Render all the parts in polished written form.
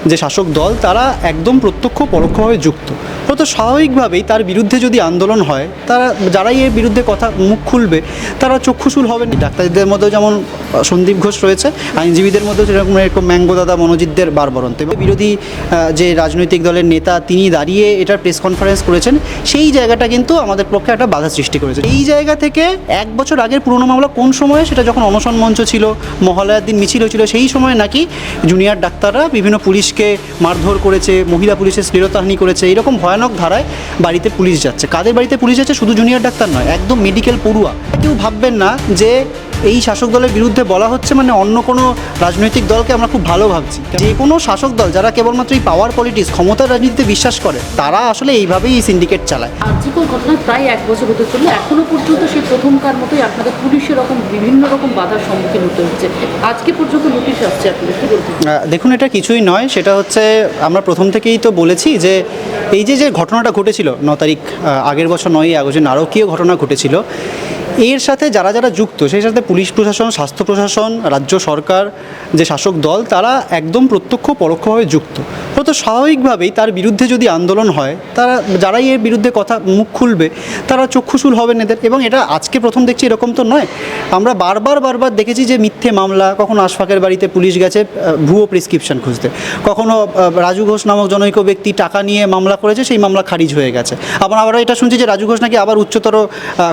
যে শাসক দল তারা একদম প্রত্যক্ষ পরোক্ষভাবে যুক্ত। তো স্বাভাবিকভাবেই তার বিরুদ্ধে যদি আন্দোলন হয়, তারা যারাই এর বিরুদ্ধে কথা মুখ খুলবে তারা চক্ষুশূল হবেন। ডাক্তারদের মধ্যেও যেমন সন্দীপ ঘোষ রয়েছে, আইনজীবীদের মধ্যেও এরকম ম্যাঙ্গো দাদা মনোজিতদের বারবারন্ত। এবং বিরোধী যে রাজনৈতিক দলের নেতা তিনি দাঁড়িয়ে এটার প্রেস কনফারেন্স করেছেন, সেই জায়গাটা কিন্তু আমাদের পক্ষে একটা বাধা সৃষ্টি করেছে। এই জায়গা থেকে 1 বছর আগের পুরনো মামলা কোন সময়ে, সেটা যখন অনশন মঞ্চ ছিল, মহালয়ার দিন মিছিল হয়েছিল, সেই সময় নাকি জুনিয়র ডাক্তাররা বিভিন্ন পুলিশকে মারধর করেছে, মহিলা পুলিশের শ্লীলতাহানি করেছে, এরকম ভয়ানক ধারায় বাড়িতে পুলিশ যাচ্ছে। কাদের বাড়িতে পুলিশ যাচ্ছে? শুধু জুনিয়র ডাক্তার নয়, একদম মেডিকেল পড়ুয়া। কেউ ভাববেন না যে এই শাসক দলের বিরুদ্ধে বলা হচ্ছে মানে অন্য কোনো রাজনৈতিক দলকে আমরা খুব ভালো ভাবছি। যে কোনো শাসক দল যারা কেবলমাত্র এই পাওয়ার পলিটিক্স, ক্ষমতার রাজনীতিতে বিশ্বাস করে, তারা আসলে এইভাবেই এই সিন্ডিকেট চালায়। আর্জিকর ঘটনায় প্রায় 1 বছর হতে চললো, এখনো পর্যন্ত সেই প্রথমকার মতোই আপনাদের পুলিশের বিভিন্ন রকম বাধার সম্মুখীন হতে হচ্ছে। আজকে পর্যন্ত নোটিশ আসছে, আপনাদের কী বলতে? দেখুন, এটা কিছুই নয়, সেটা হচ্ছে আমরা প্রথম থেকেই তো বলেছি যে এই যে ঘটনাটা ঘটেছিল 9 তারিখ আগের বছর 9ই আগস্ট, নারকীয় ঘটনা ঘটেছিল, এর সাথে যারা যারা যুক্ত, সেই সাথে পুলিশ প্রশাসন, স্বাস্থ্য প্রশাসন, রাজ্য সরকার, যে শাসক দল, তারা একদম প্রত্যক্ষ পরোক্ষভাবে যুক্ত। তো স্বাভাবিকভাবেই তার বিরুদ্ধে যদি আন্দোলন হয়, তারা যারাই এর বিরুদ্ধে কথা মুখ খুলবে তারা চক্ষুশূল হবেন এদের। এবং এটা আজকে প্রথম দেখছি এরকম তো নয়, আমরা বারবার দেখেছি যে মিথ্যে মামলা, কখনো আশফাকের বাড়িতে পুলিশ গেছে ভুয়ো প্রেসক্রিপশন খুঁজতে, কখনো রাজু ঘোষ নামক জনৈক ব্যক্তি টাকা নিয়ে মামলা করেছে, সেই মামলা খারিজ হয়ে গেছে। আবার এটা শুনছি যে রাজু ঘোষ নাকি আবার উচ্চতর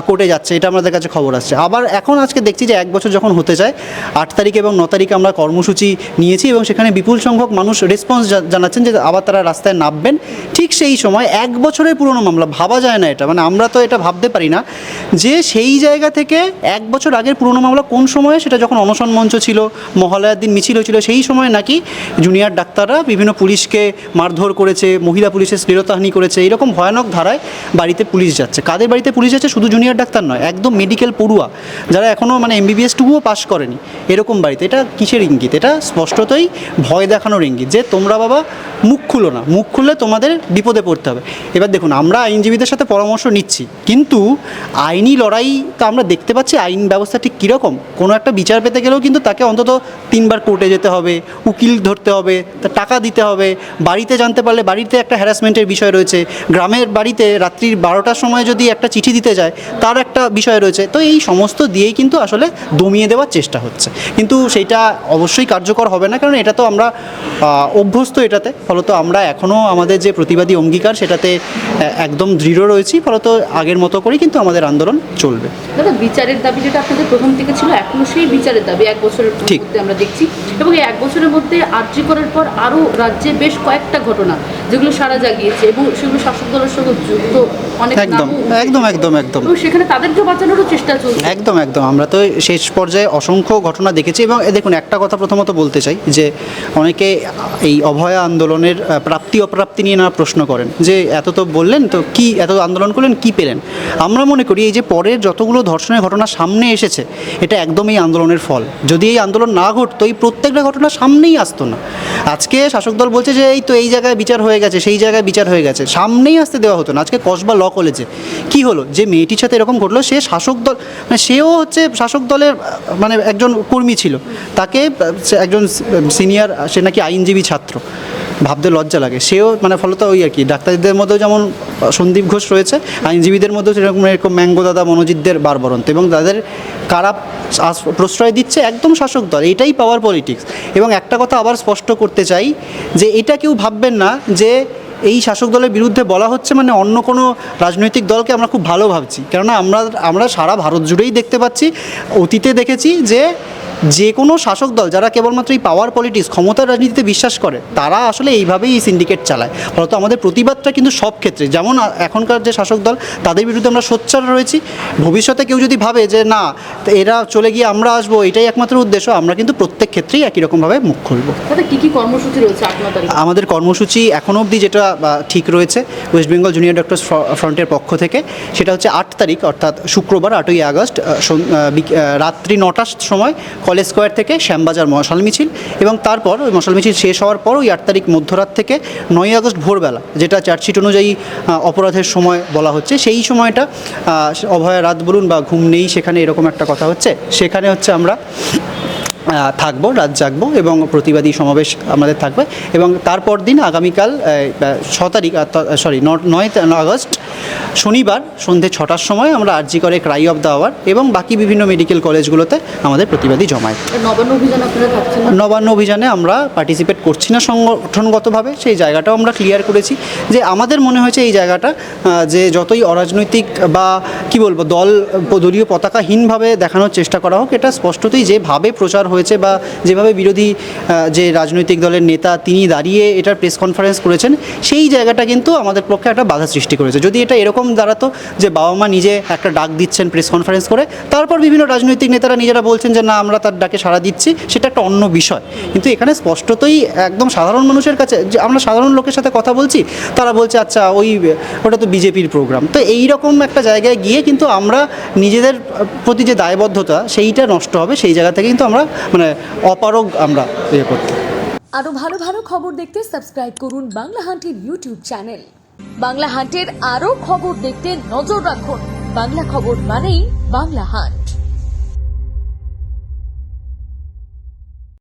কোর্টে যাচ্ছে, এটা আমাদের কাছে খবর আসছে। আবার আজকে দেখছি যে 1 বছর যখন হতে যায়, 8 তারিখ এবং 9 তারিখে আমরা কর্মসূচি নিয়েছি এবং সেখানে বিপুল সংখ্যক মানুষ রেসপন্স জানাচ্ছেন যে আবার তারা রাস্তায় নামবেন। ঠিক সেই সময় 1 বছরের পুরনো মামলা, ভাবা যায় না এটা, মানে আমরা তো এটা ভাবতে পারি না যে সেই জায়গা থেকে 1 বছর আগের পুরনো মামলা কোন সময়ে, সেটা যখন অনশন মঞ্চ ছিল, মহালয়ার দিন মিছিল হয়েছিল, সেই সময় নাকি জুনিয়র ডাক্তাররা বিভিন্ন পুলিশকে মারধর করেছে, মহিলা পুলিশের শ্লীলতাহানি করেছে, এরকম ভয়ানক ধারায় বাড়িতে পুলিশ যাচ্ছে। কাদের বাড়িতে পুলিশ যাচ্ছে? শুধু জুনিয়র ডাক্তার নয়, একদম মেডিকেল পড়ুয়া, যারা এখনও MBBS টুকুও পাস করেনি, এরকম বাড়িতে। এটা কিসের ইঙ্গিত? এটা স্পষ্টতই ভয় দেখানোর ইঙ্গিত যে তোমরা বাবা মুখ খুলো না, মুখ খুললে তোমাদের বিপদে পড়তে হবে। এবার দেখুন, আমরা আইনজীবীদের সাথে পরামর্শ নিচ্ছি, কিন্তু আইনি লড়াই তো আমরা দেখতে পাচ্ছি আইন ব্যবস্থা ঠিক কীরকম। কোনো একটা বিচার পেতে গেলেও কিন্তু তাকে অন্তত 3 বার কোর্টে যেতে হবে, উকিল ধরতে হবে, তার টাকা দিতে হবে, বাড়িতে জানতে পারলে বাড়িতে একটা হ্যারাসমেন্টের বিষয় রয়েছে, গ্রামের বাড়িতে রাত্রি 12টার সময় যদি একটা চিঠি দিতে যায় তার একটা বিষয় রয়েছে। তো এই সমস্ত দিয়েই কিন্তু আসলে দমিয়ে দেওয়ার চেষ্টা হচ্ছে, কিন্তু সেইটা অবশ্যই কার্যকর হবে না, কারণ এটা তো আমরা অভ্যস্ত এটাতে। ফলত আমরা এখনও আমাদের যে প্রতিবাদী অঙ্গীকার সেটাতে একদম দৃঢ় রয়েছি, ফলত আগের মতো করেই কিন্তু আমাদের আন্দোলন চলবে। দাদা, বিচারের দাবি যেটা আপনাদের প্রথম থেকে ছিল, এখনও সেই বিচারের দাবি 1 বছরের মধ্যে আমরা দেখছি। এবং এই 1 বছরের মধ্যে আর্জিকরের পর আরও রাজ্যে বেশ কয়েকটা ঘটনা যেগুলো সাড়া জাগিয়েছে এবং সেগুলো শাসক দলের সঙ্গে যুক্ত অনেক। একদম এবং সেখানে তাদেরকে বাঁচানোরও চেষ্টা চলছে। একদম আমরা তো শেষ পর্যায়ে অসংখ্য ঘটনা দেখেছি। এবং দেখুন, একটা কথা প্রথমত বলতে চাই যে অনেকে এই অভয়া আন্দোলনের প্রাপ্তি অপ্রাপ্তি নিয়ে না প্রশ্ন করেন যে এত তো বললেন, তো কি এত আন্দোলন করলেন, কি পেলেন? আমরা মনে করি এই যে পরের যতগুলো ধর্ষণের ঘটনা সামনে এসেছে, এটা একদম এই আন্দোলনের ফল। যদি এই আন্দোলন না ঘটতো, এই প্রত্যেকটা ঘটনা সামনেই আসতো না। আজকে শাসক দল বলছে যে এই জায়গায় বিচার হয়ে গেছে, সেই জায়গায় বিচার হয়ে গেছে, সামনেই আসতে দেওয়া হতো না। আজকে কসবা ল কলেজে কি হলো, যে মেয়েটির সাথে এরকম ঘটলো, সে শাসক দল, সেও হচ্ছে শাসক দলের একজন কর্মী ছিল, তাকে একজন সিনিয়র, সে নাকি আইনজীবী ছাত্র, ভাবতে লজ্জা লাগে। সেও ফলত ওই আর কি, ডাক্তারদের মধ্যেও যেমন সন্দীপ ঘোষ রয়েছে, আইনজীবীদের মধ্যেও এরকম ম্যাঙ্গো দাদা মনোজিতদের বারবারন্ত। এবং তাদের কারা প্রশ্রয় দিচ্ছে? একদম শাসক দল। এটাই পাওয়ার পলিটিক্স। এবং একটা কথা আবার স্পষ্ট করতে চাই যে এটা কেউ ভাববেন না যে এই শাসক দলের বিরুদ্ধে বলা হচ্ছে মানে অন্য কোনো রাজনৈতিক দলকে আমরা খুব ভালো ভাবছি। কেননা আমরা সারা ভারত জুড়েই দেখতে পাচ্ছি, অতীতে দেখেছি যে কোনো শাসক দল যারা কেবলমাত্র এই পাওয়ার পলিটিক্স, ক্ষমতার রাজনীতিতে বিশ্বাস করে, তারা আসলে এইভাবেই এই সিন্ডিকেট চালায়। ফলত আমাদের প্রতিবাদটা কিন্তু সব ক্ষেত্রে, যেমন এখনকার যে শাসক দল তাদের বিরুদ্ধে আমরা সোচ্চার রয়েছি। ভবিষ্যতে কেউ যদি ভাবে যে না এরা চলে গিয়ে আমরা আসবো, এটাই একমাত্র উদ্দেশ্য, আমরা কিন্তু প্রত্যেক ক্ষেত্রেই একই রকমভাবে মুখ খুলব। কী কর্মসূচি রয়েছে? আমাদের কর্মসূচি এখনও অবধি যেটা ঠিক রয়েছে ওয়েস্ট বেঙ্গল জুনিয়র ডক্টরস ফ্রন্টের পক্ষ থেকে, সেটা হচ্ছে 8 তারিখ অর্থাৎ শুক্রবার 8ই আগস্ট রাত্রি 9টার সময় কলেজ স্কোয়ার থেকে শ্যামবাজার মশাল মিছিল, এবং তারপর ওই মশাল মিছিল শেষ হওয়ার পর ওই 8 তারিখ মধ্যরাত থেকে 9ই আগস্ট ভোরবেলা, যেটা চার্জশিট অনুযায়ী অপরাধের সময় বলা হচ্ছে, সেই সময়টা অভয়া রাত বলুন বা ঘুম নেই সেখানে, এরকম একটা কথা হচ্ছে, সেখানে হচ্ছে আমরা থাকবো, রাত জাগবো এবং প্রতিবাদী সমাবেশ আমাদের থাকবে এবং তারপর দিন আগামীকাল 9 আগস্ট শনিবার সন্ধ্যে 6টার সময় আমরা আরজি করে ক্রাই অফ দ্য আওয়ার এবং বাকি বিভিন্ন মেডিকেল কলেজগুলোতে আমাদের প্রতিবাদী জমায়। নবান্ন অভিযান আপনারা থাকছেন? নবান্ন অভিযানে আমরা পার্টিসিপেট করছি না সংগঠনগতভাবে, সেই জায়গাটাও আমরা ক্লিয়ার করেছি যে আমাদের মনে হয়েছে এই জায়গাটা যে যতই অরাজনৈতিক বা কি বলবো দলীয় পতাকাহীনভাবে দেখানোর চেষ্টা করা হোক, এটা স্পষ্টতই যেভাবে প্রচার হয়েছে বা যেভাবে বিরোধী যে রাজনৈতিক দলের নেতা তিনি দাঁড়িয়ে এটার প্রেস কনফারেন্স করেছেন, সেই জায়গাটা কিন্তু আমাদের পক্ষে একটা বাধা সৃষ্টি করেছে। যদি এটা এরকম দাঁড়াতো যে বাবা মা নিজে একটা ডাক দিচ্ছেন প্রেস কনফারেন্স করে, তারপর বিভিন্ন রাজনৈতিক নেতারা নিজেরা বলছেন যে না আমরা তার ডাকে সাড়া দিচ্ছি, সেটা একটা অন্য বিষয়। কিন্তু এখানে স্পষ্টতই একদম সাধারণ মানুষের কাছে যে আমরা সাধারণ লোকের সাথে কথা বলছি, তারা বলছে আচ্ছা ওটা তো বিজেপির প্রোগ্রাম। তো এই রকম একটা জায়গায় গিয়ে কিন্তু আমরা নিজেদের প্রতি যে দায়বদ্ধতা সেইটা নষ্ট হবে, সেই জায়গা থেকে কিন্তু আমরা অপারগ আমরা করতে। আরো ভালো ভালো খবর দেখতে সাবস্ক্রাইব করুন বাংলা হান্টের ইউটিউব চ্যানেল। বাংলা হান্টের আরো খবর দেখতে নজর রাখুন। বাংলা খবর মানেই বাংলা হান্ট।